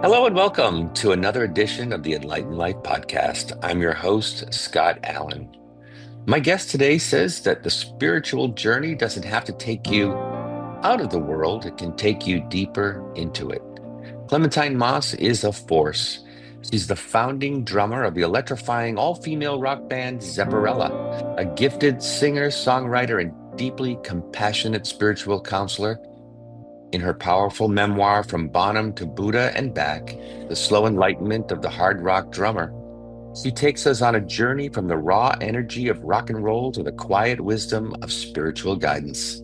Hello and welcome to another edition of the Enlightened Life podcast. I'm your host, Scott Allen. My guest today says that the spiritual journey doesn't have to take you out of the world, it can take you deeper into it. Clementine Moss is a force. She's the founding drummer of the electrifying all-female rock band Zeparella, a gifted singer, songwriter, and deeply compassionate spiritual counselor. In her powerful memoir, From Bonham to Buddha and Back, The Slow Enlightenment of the Hard Rock Drummer, she takes us on a journey from the raw energy of rock and roll to the quiet wisdom of spiritual guidance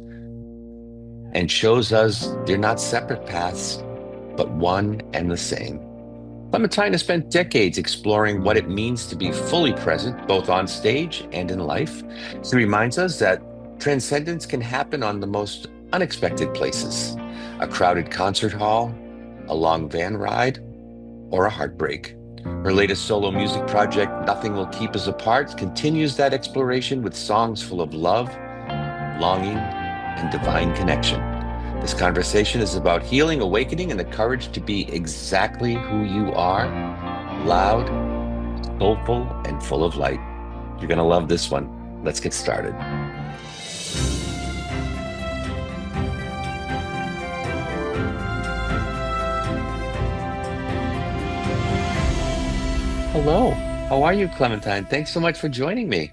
and shows us they're not separate paths, but one and the same. Clementine has spent decades exploring what it means to be fully present, both on stage and in life. She reminds us that transcendence can happen on the most unexpected places: a crowded concert hall, a long van ride, or a heartbreak. Her latest solo music project, Nothing Will Keep Us Apart, continues that exploration with songs full of love, longing, and divine connection. This conversation is about healing, awakening, and the courage to be exactly who you are: loud, soulful, and full of light. You're going to love this one. Let's get started. Hello. How are you, Clementine? Thanks so much for joining me.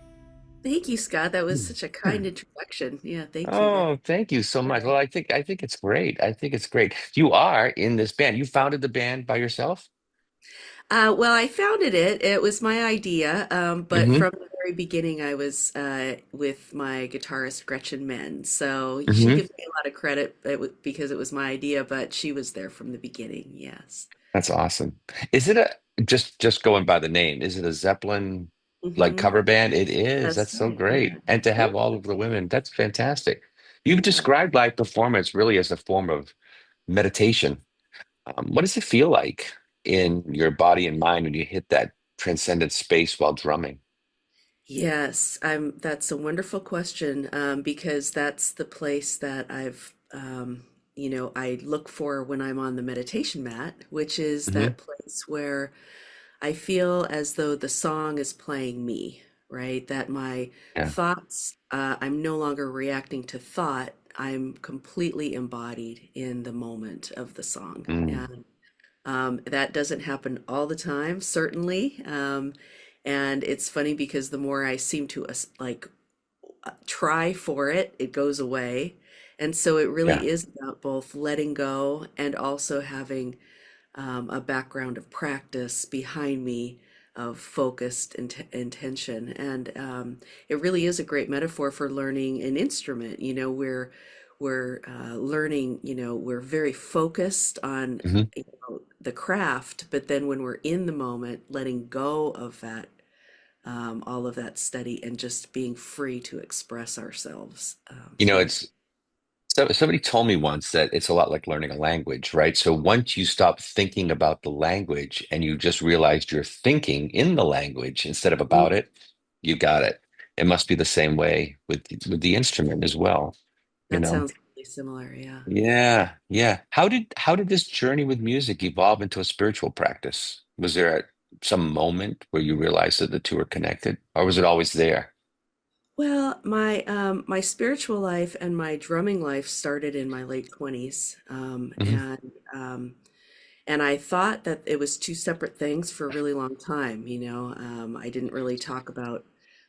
Thank you, Scott. That was Hmm. such a kind introduction. Yeah, thank you very Oh, thank you so much. much. Well, I think it's great. I think it's great. You are in this band. You founded the band by yourself? Well, I founded it. It was my idea, but Hmm. from the very beginning, I was with my guitarist Gretchen Menn. So she Hmm. gives me a lot of credit because it was my idea, but she was there from the beginning. Yes. That's awesome. Is it a just going by the name, is it a Zeppelin like Hmm. cover band? It is. That's That's so right. Yeah. great. And to Mhm. have all of the women, that's fantastic. You've Yeah. described live performance really as a form of meditation. What does it feel like in your body and mind when you hit that transcendent space while drumming? Yes, that's a wonderful question, because that's the place that I look for when I'm on the meditation mat, which is Hmm. that place where I feel as though the song is playing me, right? That my Yeah. thoughts, I'm no longer reacting to thought. I'm completely embodied in the moment of the song. Mm. And that doesn't happen all the time, certainly. And it's funny because the more I seem to try for it, it goes away. And so it Yeah. really is about both letting go and also having a background of practice behind me of focused intention. And it really is a great metaphor for learning an instrument. We're learning, we're very focused on Hmm. the craft, but then when we're in the moment, letting go of that, all of that study and just being free to express ourselves You know, through the. it's somebody told me once that it's a lot like learning a language, right? So once you stop thinking about the language and you just realized you're thinking in the language instead of about Mm, it, you got it. It must be the same way with the instrument as well, you that know? sounds really similar, yeah. Yeah, yeah. How did this journey with music evolve into a spiritual practice? Was there some moment where you realized that the two are connected, or was it always there? Well, my spiritual life and my drumming life started in my late 20s. Hmm. And I thought that it was two separate things for a really long time. I didn't really talk about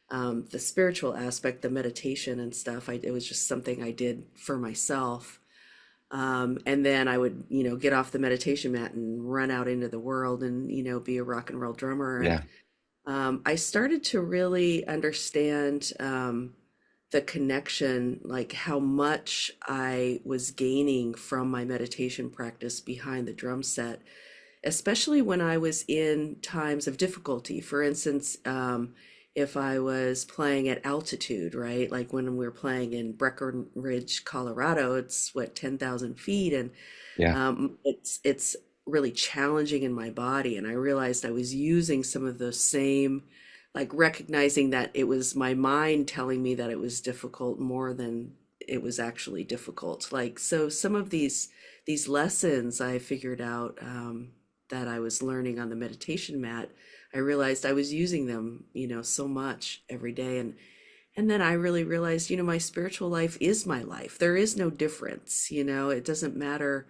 the spiritual aspect, the meditation and stuff. It was just something I did for myself. And then I would, get off the meditation mat and run out into the world and, be a rock and roll drummer. And Yeah. I started to really understand the connection, like how much I was gaining from my meditation practice behind the drum set, especially when I was in times of difficulty. For instance, if I was playing at altitude, right? Like when we were playing in Breckenridge, Colorado, it's what, 10,000 feet, and Yeah. it's really challenging in my body. And I realized I was using some of those same, like recognizing that it was my mind telling me that it was difficult more than it was actually difficult. Like, so some of these lessons I figured out. that I was learning on the meditation mat, I realized I was using them, so much every day. And then I really realized, my spiritual life is my life. There is no difference, it doesn't matter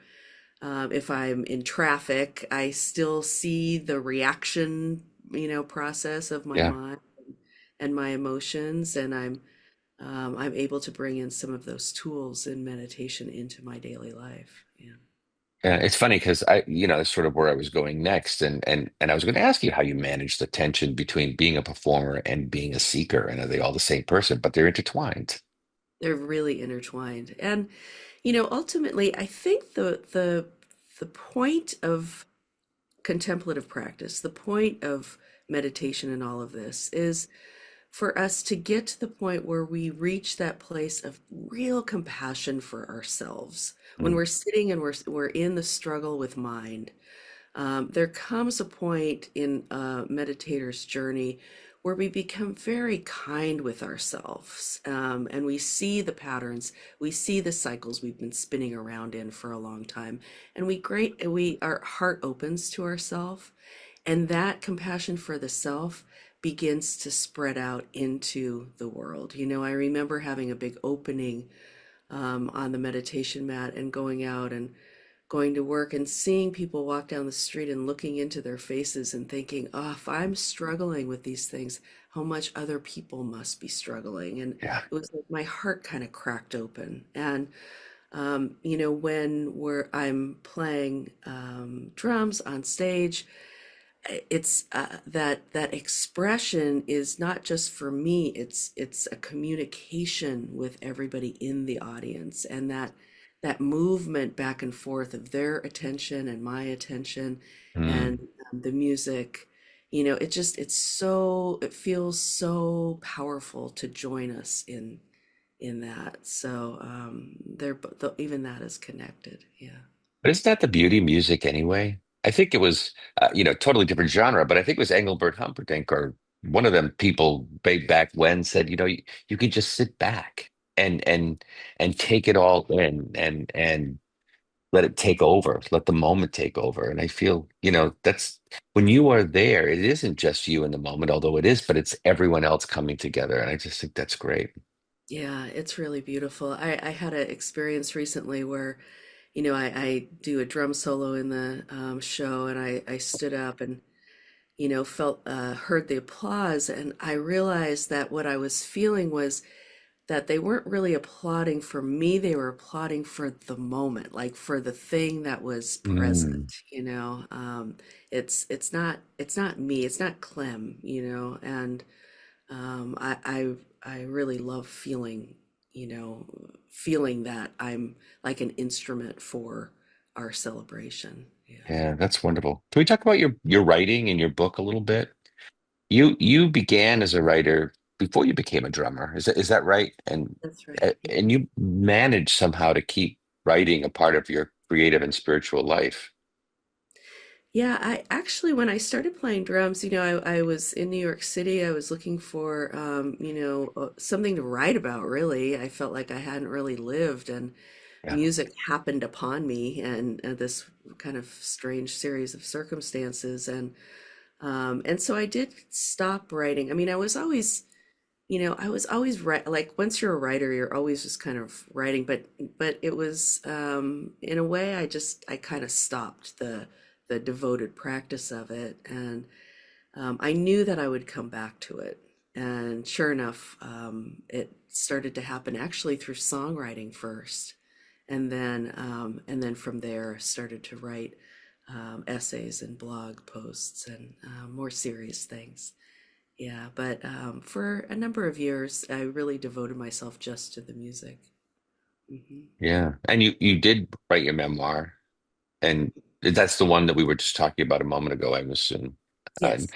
if I'm in traffic, I still see the reaction, process of my Yeah. mind and my emotions, and I'm able to bring in some of those tools in meditation into my daily life. Yeah. Yeah, it's funny because that's sort of where I was going next, and I was going to ask you how you manage the tension between being a performer and being a seeker, and are they all the same person, but they're intertwined. They're really intertwined. And, ultimately, I think the point of contemplative practice, the point of meditation and all of this is for us to get to the point where we reach that place of real compassion for ourselves. When Mm, we're sitting and we're in the struggle with mind, there comes a point in a meditator's journey where we become very kind with ourselves, and we see the patterns, we see the cycles we've been spinning around in for a long time, and our heart opens to ourself, and that compassion for the self begins to spread out into the world. I remember having a big opening on the meditation mat and going out and going to work and seeing people walk down the street and looking into their faces and thinking, oh, if I'm struggling with these things, how much other people must be struggling. And yeah. it was like my heart kind of cracked open. And when I'm playing drums on stage, it's that expression is not just for me, it's a communication with everybody in the audience, and that movement back and forth of their attention and my attention, and Mm. the music, it feels so powerful to join us in that. So even that is connected. Yeah. But isn't that the beauty of music anyway? I think it was, totally different genre, but I think it was Engelbert Humperdinck or one of them people way back when said, you can just sit back and take it all in and let it take over, let the moment take over. And I feel, that's when you are there, it isn't just you in the moment, although it is, but it's everyone else coming together. And I just think that's great. Yeah, it's really beautiful. I had an experience recently where, I do a drum solo in the show, and I stood up and, heard the applause, and I realized that what I was feeling was that they weren't really applauding for me, they were applauding for the moment, like for the thing that was Mm. present. It's not me, it's not Clem, and I really love feeling that I'm like an instrument for our celebration. Yeah, Yeah, that's wonderful. Can we talk about your writing and your book a little bit? You began as a writer before you became a drummer. Is that right? And that's right. and you managed somehow to keep writing a part of your creative and spiritual life. Yeah, I actually, when I started playing drums, I was in New York City. I was looking for, something to write about, really. I felt like I hadn't really lived, and Yeah. music happened upon me, and this kind of strange series of circumstances. And so I did stop writing. I mean, I was always like once you're a writer, you're always just kind of writing, but it was in a way I kind of stopped the devoted practice of it, and I knew that I would come back to it. And sure enough, it started to happen actually through songwriting first, and then from there started to write essays and blog posts and more serious things. Yeah, but for a number of years, I really devoted myself just to the music. Hmm. Yeah. And you did write your memoir, and that's the one that we were just talking about a moment ago, I assume. Yes.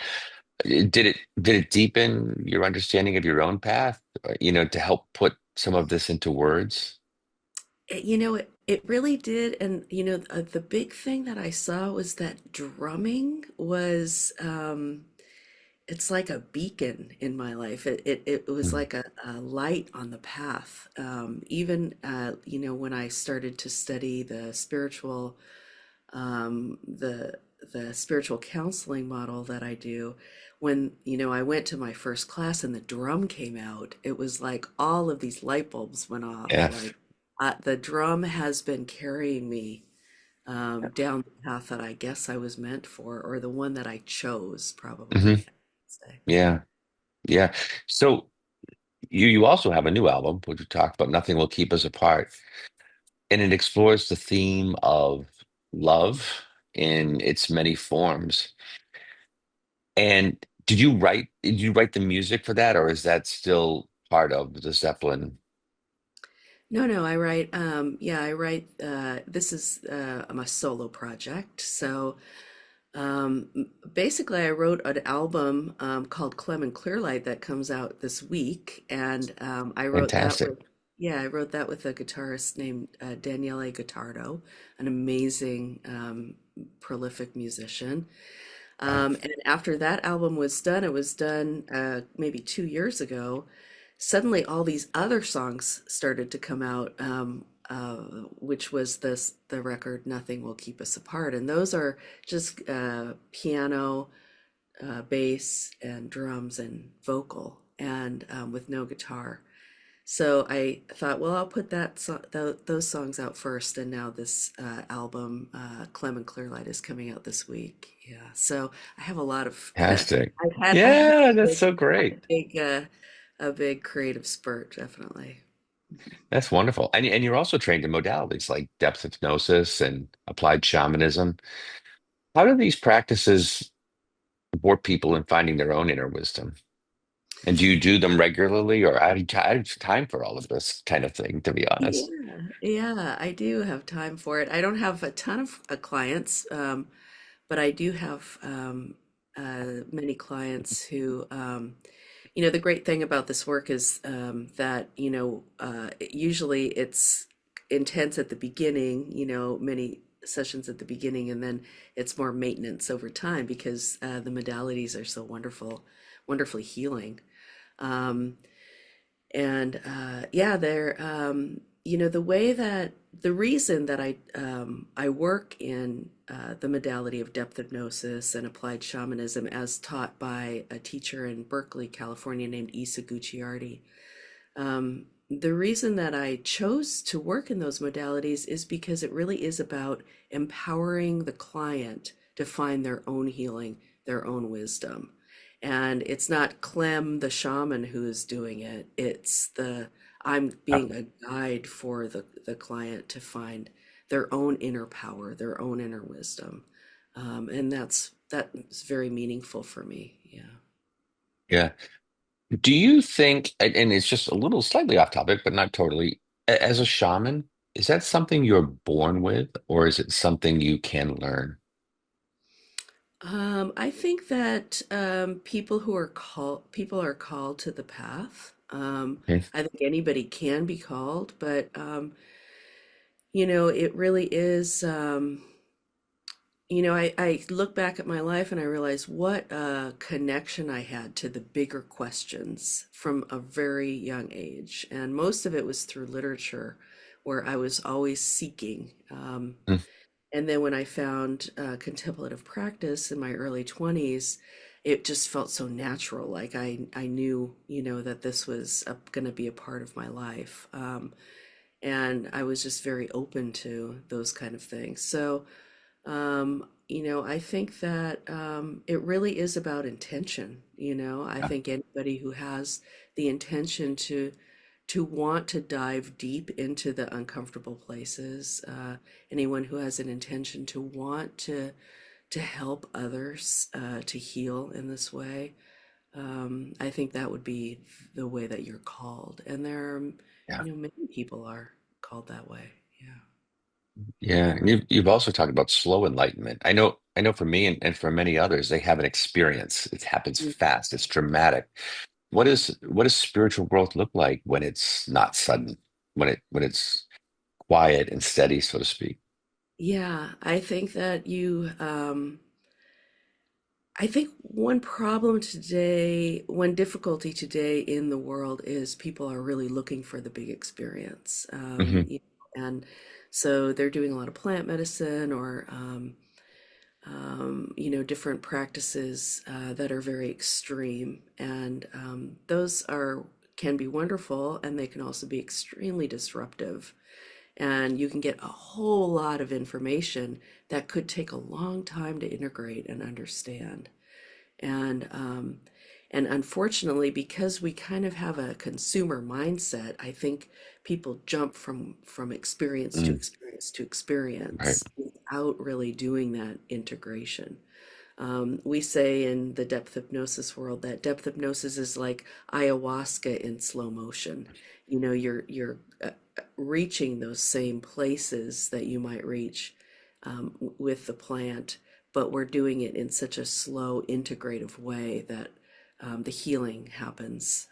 Did it deepen your understanding of your own path, to help put some of this into words? It really did. And, the big thing that I saw was that drumming was, it's like a beacon in my life. It was Mm. like a light on the path. Even, when I started to study the spiritual the spiritual counseling model that I do, when I went to my first class and the drum came out, it was like all of these light bulbs went off. Yes. Like the drum has been carrying me down the path that I guess I was meant for, or the one that I chose, Hmm. probably, I would say. Yeah. Yeah. So you also have a new album, which we talked about, Nothing Will Keep Us Apart, and it explores the theme of love in its many forms. And did you write the music for that, or is that still part of the Zeppelin? No, no, I write, yeah, I write, this is my solo project. So basically, I wrote an album called Clem and Clearlight that comes out this week, and I wrote that Fantastic. with, yeah, I wrote that with a guitarist named Daniele Guittardo, an amazing, prolific musician. Wow. And after that album was done, it was done maybe 2 years ago. Suddenly, all these other songs started to come out, which was the record "Nothing Will Keep Us Apart," and those are just piano, bass, and drums and vocal, and with no guitar. So I thought, well, I'll put those songs out first, and now this album, Clem and Clearlight, is coming out this week. Yeah, so I have a lot of, Fantastic. I've had Yeah, that's so great. a big creative spurt, definitely. That's wonderful. And you're also trained in modalities like depth hypnosis and applied shamanism. How do these practices support people in finding their own inner wisdom? And do you do them regularly, or I have time for all of this kind of thing, to be honest? Yeah, yeah, I do have time for it. I don't have a ton of clients, but I do have many clients who, the great thing about this work is that, usually it's intense at the beginning, many sessions at the beginning, and then it's more maintenance over time because the modalities are so wonderfully healing. Um, and yeah, the reason that I work in the modality of depth hypnosis and applied shamanism as taught by a teacher in Berkeley, California named Isa Gucciardi. The reason that I chose to work in those modalities is because it really is about empowering the client to find their own healing, their own wisdom. And it's not Clem the shaman who is doing it. I'm Oh, being a guide for the client to find their own inner power, their own inner wisdom. And that's very meaningful for me. Yeah. yeah. Do you think, and it's just a little slightly off topic, but not totally, as a shaman, is that something you're born with, or is it something you can learn? I think that people are called to the path. Okay. I think anybody can be called, but it really is. I look back at my life and I realize what a connection I had to the bigger questions from a very young age, and most of it was through literature, where I was always seeking. Mm. And then when I found contemplative practice in my early 20s, it just felt so natural. Like I knew, that this was going to be a part of my life. And I was just very open to those kind of things. So, I think that it really is about intention. I Yeah. think anybody who has the intention to want to dive deep into the uncomfortable places, anyone who has an intention to want to help others to heal in this way, I think that would be the way that you're called. And there are, Yeah. many people are called that way. Yeah. Yeah. And you've also talked about slow enlightenment. I know for me and for many others, they have an experience. It happens fast, it's dramatic. What does spiritual growth look like when it's not sudden, when it's quiet and steady, so to speak? Yeah, I think one difficulty today in the world is people are really looking for the big experience. Hmm. And so they're doing a lot of plant medicine or different practices that are very extreme, and those are can be wonderful, and they can also be extremely disruptive. And you can get a whole lot of information that could take a long time to integrate and understand. And and unfortunately, because we kind of have a consumer mindset, I think people jump from experience to Mm, experience to right. experience without really doing that integration. We say in the depth hypnosis world that depth hypnosis is like ayahuasca in slow motion. You're reaching those same places that you might reach with the plant, but we're doing it in such a slow, integrative way that the healing happens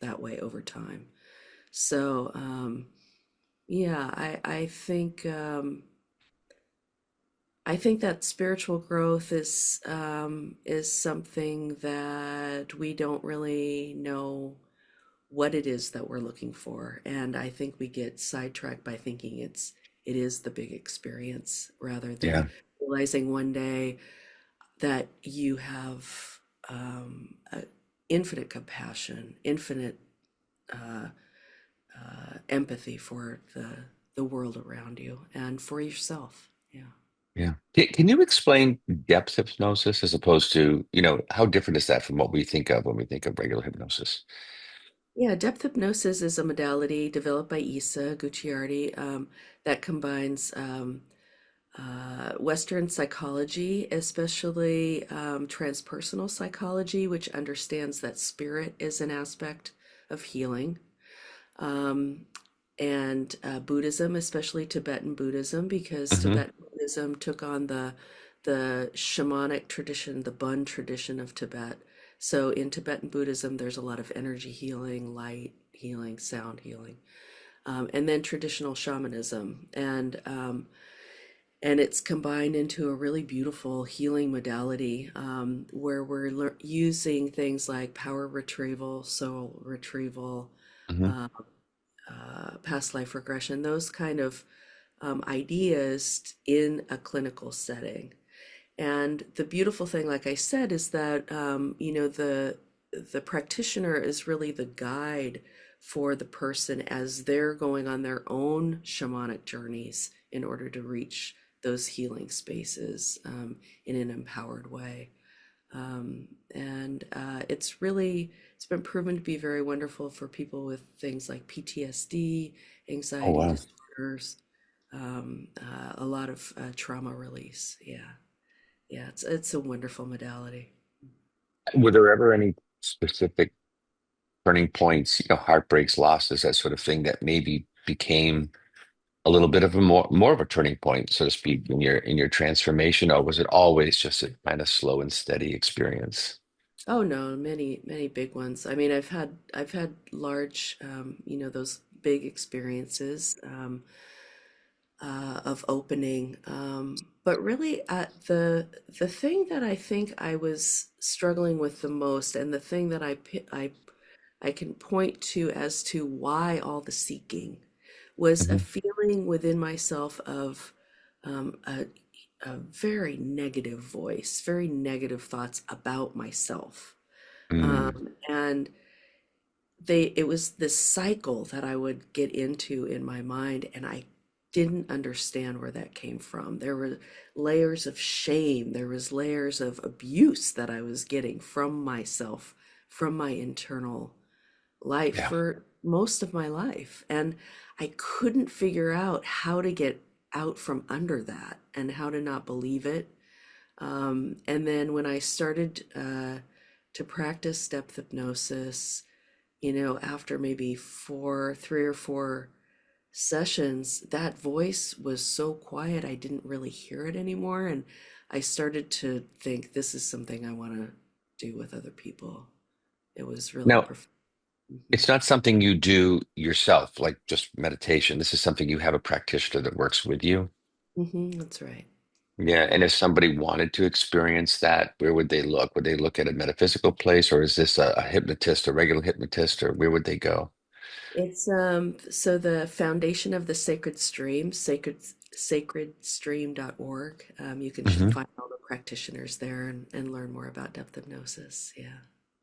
that way over time. So yeah, I think that spiritual growth is something that we don't really know what it is that we're looking for, and I think we get sidetracked by thinking it is the big experience rather than Yeah. realizing one day that you have infinite compassion, infinite uh, empathy for the world around you and for yourself. Yeah. Yeah. Can you explain depth hypnosis as opposed to, how different is that from what we think of when we think of regular hypnosis? Yeah, depth hypnosis is a modality developed by Isa Gucciardi that combines Western psychology, especially transpersonal psychology, which understands that spirit is an aspect of healing, um, and Buddhism, especially Tibetan Buddhism, because Hmm. Tibetan Buddhism took on the shamanic tradition, the Bun tradition of Tibet. So in Tibetan Buddhism, there's a lot of energy healing, light healing, sound healing, and then traditional shamanism, and it's combined into a really beautiful healing modality where we're using things like power retrieval, soul retrieval, Hmm. uh, past life regression, those kind of ideas in a clinical setting. And the beautiful thing, like I said, is that the practitioner is really the guide for the person as they're going on their own shamanic journeys in order to reach those healing spaces in an empowered way. And it's been proven to be very wonderful for people with things like PTSD, Oh, anxiety wow. disorders, a lot of trauma release. Yeah. Yeah, it's a wonderful modality. Were there ever any specific turning points, heartbreaks, losses, that sort of thing that maybe became a little bit of a more of a turning point, so to speak, in your transformation, or was it always just a kind of slow and steady experience? Oh no, many big ones. I mean, I've had large, those big experiences of opening. But really, the thing that I think I was struggling with the most, and the thing that I can point to as to why all the seeking was a Hmm. feeling within myself of a very negative voice, very negative thoughts about myself. Mm, And it was this cycle that I would get into in my mind, and I didn't understand where that came from. There were layers of shame, there was layers of abuse that I was getting from myself, from my internal life yeah. for most of my life. And I couldn't figure out how to get out from under that and how to not believe it. And then when I started to practice depth hypnosis, after maybe 3 or 4 sessions, that voice was so quiet, I didn't really hear it anymore. And I started to think this is something I want to do with other people. It was really Now, profound. it's not something you do yourself, like just meditation. This is something you have a practitioner that works with you. That's right. Yeah. And if somebody wanted to experience that, where would they look? Would they look at a metaphysical place, or is this a hypnotist, a regular hypnotist, or where would they go? It's so the foundation of the sacred stream, sacredstream.org. You can Hmm. find all the practitioners there and learn more about depth hypnosis. Yeah.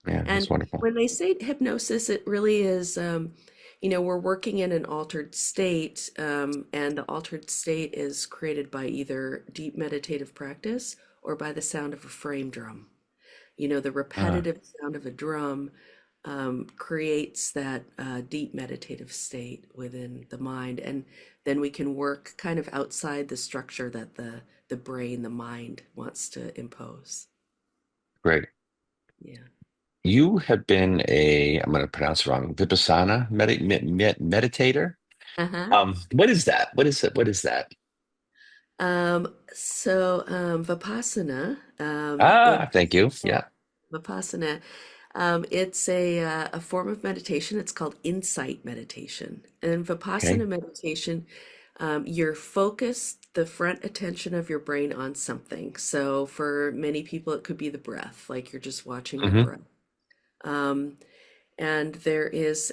Yeah, And that's wonderful. when they say hypnosis, it really is, we're working in an altered state, and the altered state is created by either deep meditative practice or by the sound of a frame drum. The Ah, repetitive sound of a drum creates that deep meditative state within the mind, and then we can work kind of outside the structure that the brain, the mind wants to impose. great. Yeah. You have been I'm going to pronounce it wrong, Vipassana meditator. Uh-huh. What is that? What is it? What is that? Vipassana, Ah, it's thank you. yeah, Yeah. Vipassana. It's a form of meditation. It's called insight meditation. And Okay. Vipassana meditation, you're focused the front attention of your brain on something. So for many people, it could be the breath, like you're just watching your Hmm. breath. Um, and there's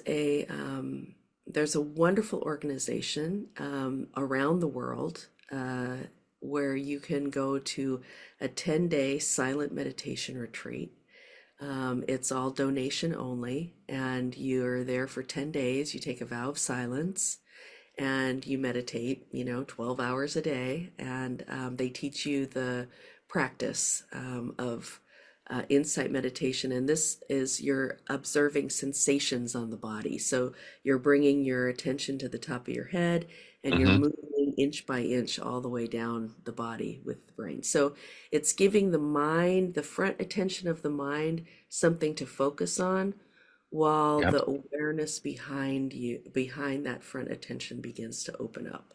a wonderful organization around the world where you can go to a 10-day silent meditation retreat. It's all donation only, and you're there for 10 days. You take a vow of silence and you meditate, 12 hours a day. And they teach you the practice of insight meditation. And this is you're observing sensations on the body. So you're bringing your attention to the top of your head and you're Hmm. moving inch by inch all the way down the body with the brain. So it's giving the mind, the front attention of the mind, something to focus on while Yep. the awareness behind that front attention begins to open up.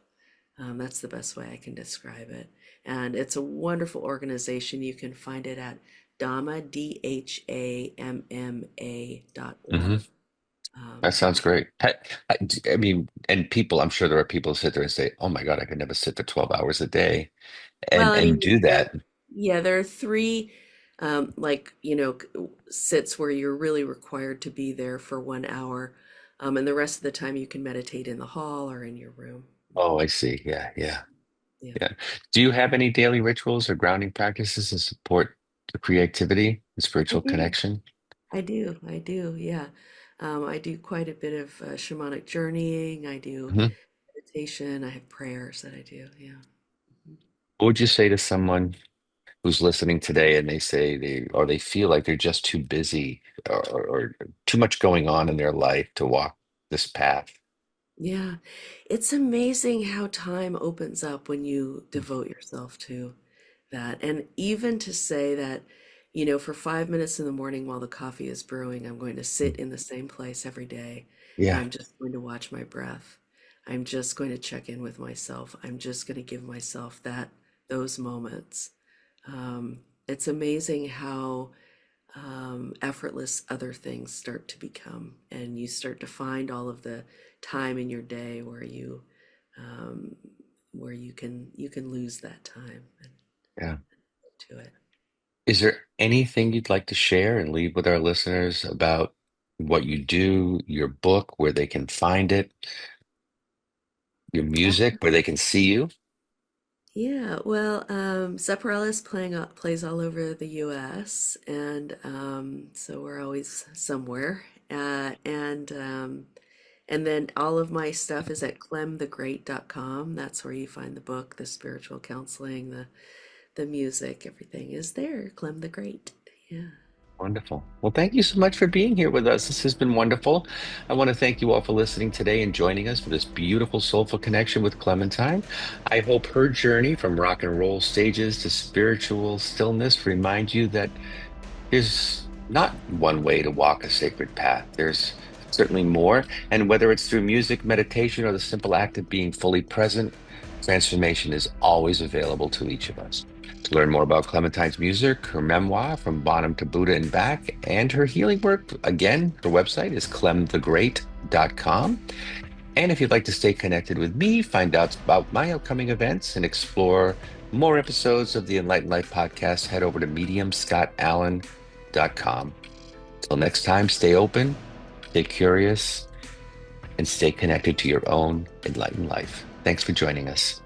That's the best way I can describe it. And it's a wonderful organization. You can find it at Dhamma, Hmm. DHAMMA.org. That sounds Yeah. great. I mean, and people, I'm sure there are people who sit there and say, "Oh my God, I could never sit for 12 hours a day Well, I and mean, do that." there are three, sits where you're really required to be there for 1 hour. And the rest of the time you can meditate in the hall or in your room. Oh, I see. Yeah, yeah, Yeah. yeah. Do you have any daily rituals or grounding practices to support the creativity and I spiritual do. connection? I do. Yeah. I do quite a bit of shamanic journeying. I do Hmm. meditation. I have prayers that I do. Yeah. Mhm. What would you say to someone who's listening today and they feel like they're just too busy or too much going on in their life to walk this path? Yeah. It's amazing how time opens up when you devote yourself to that. And even to say that, for 5 minutes in the morning while the coffee is brewing, I'm going to sit in the same place every day and Yeah, I'm just going to watch my breath. I'm just going to check in with myself. I'm just going to give myself those moments. It's amazing how effortless other things start to become, and you start to find all of the time in your day um, where you can lose that time and yeah. to it. Is there anything you'd like to share and leave with our listeners about what you do, your book, where they can find it, your music, where they can see you? Yeah, well, Zeparella's plays all over the U.S. and so we're always somewhere. And then all of my stuff is at clemthegreat.com. That's where you find the book, the spiritual counseling, the music, everything is there. Clem the Great. Yeah. Wonderful. Well, thank you so much for being here with us. This has been wonderful. I want to thank you all for listening today and joining us for this beautiful, soulful connection with Clementine. I hope her journey from rock and roll stages to spiritual stillness remind you that there's not one way to walk a sacred path. There's certainly more. And whether it's through music, meditation, or the simple act of being fully present, transformation is always available to each of us. To learn more about Clementine's music, her memoir, From Bottom to Buddha and Back, and her healing work, again, her website is clemthegreat.com. And if you'd like to stay connected with me, find out about my upcoming events, and explore more episodes of the Enlightened Life podcast, head over to mediumscottallen.com. Till next time, stay open, stay curious, and stay connected to your own enlightened life. Thanks for joining us.